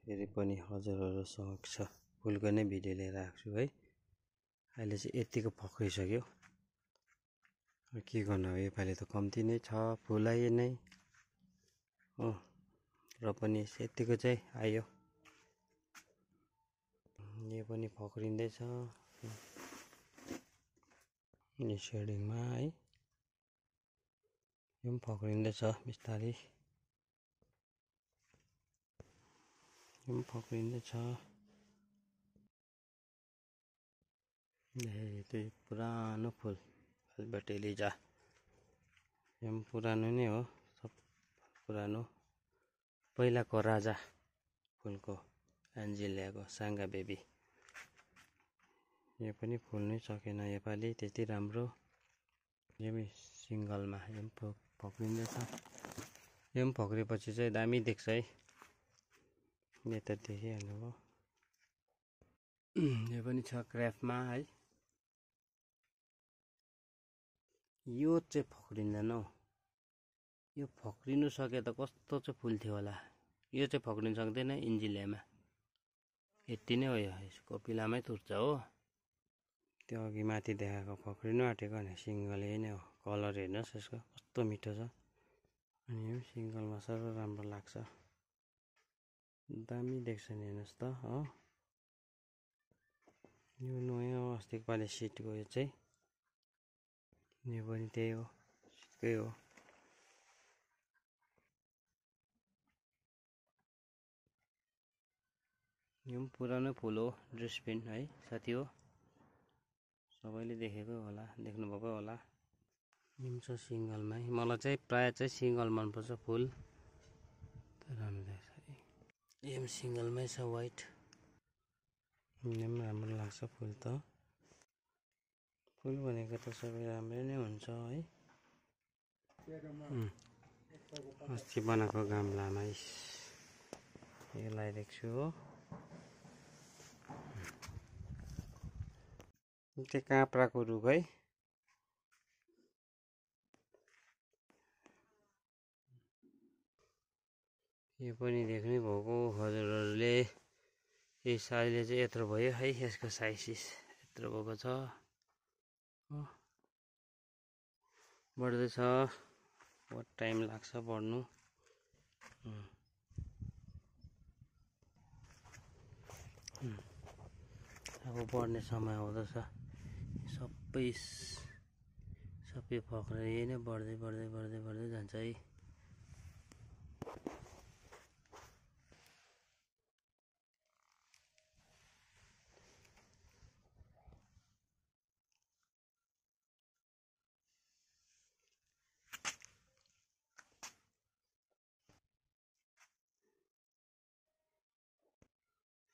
फेरि पनि हजुरहरू समक्ष फुलको नै भिडियो लिएर आएको छु है। अहिले चाहिँ यतिको फक्रिसक्यो, के गर्नु अब योपालि त कम्ती नै छ फुलै नै हो, र पनि यतिको चाहिँ आयो। यो पनि फक्रिँदैछ यो सेडिङमा है, यो पनि फक्रिँदैछ बिस्तारै, यो पनि फक्रिँदैछ। त्यही पुरानो फुल अल्बर्ट एलिजा, यो पनि पुरानो नै हो, सब पुरानो, पहिलाको राजा फुलको एन्जेलियाको साङ्गा बेबी। यो पनि फुल्नै सकेन योपालि त्यति राम्रो। यो पनि सिङ्गलमा यो पनि फक्रिँदैछ, यो पनि फक्रेपछि चाहिँ दामी देख्छ है, यो त देखिहाल्नु भयो। यो पनि छ क्राफ्टमा है, यो चाहिँ फक्रिँदैन हौ, यो फक्रिनु सके त कस्तो चाहिँ फुल्थ्यो होला। यो चाहिँ फक्रिनु सक्दैन एन्जेलियामा, यति नै हो, यो कपिलामै तुर्छ हो। त्यो अघि माथि देखाएको फक्रिनु आँटेको नि सिङ्गल यही नै हो। कलर हेर्नुहोस् यसको कस्तो मिठो छ, अनि यो सिङ्गलमा साह्रो राम्रो लाग्छ, दामी देख्छ नि हेर्नुहोस् त हो। यो नयाँ हो, अस्तिको पालि सिडको, यो चाहिँ यो पनि त्यही हो, सिडकै हो। यो पनि पुरानो फुल हो, ड्रेसबिन है साथी हो, सबैले देखेको होला, देख्नुभएको होला। यो पनि छ सिङ्गलमै, मलाई चाहिँ प्रायः चाहिँ सिङ्गल मनपर्छ फुल, राम्रो देख्छ है। यो पनि सिङ्गलमै छ वाइट, यो पनि राम्रो लाग्छ फुल त। फुल भनेको त सबै राम्रै नै हुन्छ है। अस्ति बनाएको गमलामा यो लगाइदिएको छु हो। त्यो काँक्राको रुख है, यो पनि देख्नै भएको हजुरहरूले। यस अहिले चाहिँ यत्रो भयो है, यसको साइज यत्रो भएको छ, बढ्दैछ, बहुत टाइम लाग्छ बढ्नु। अब बढ्ने समय आउँदैछ, सबै फक्रेर यही नै बढ्दै बढ्दै बढ्दै बढ्दै जान्छ है।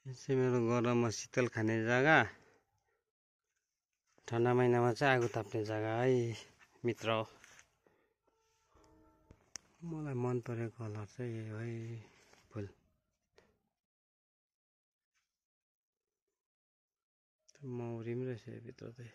यो चाहिँ मेरो गरममा शीतल खाने जग्गा, ठन्डा महिनामा चाहिँ आगो ताप्ने जग्गा है मित्र। मलाई मन परेको कलर चाहिँ यही हो है फुल, मौरी पनि रहेछ भित्र चाहिँ।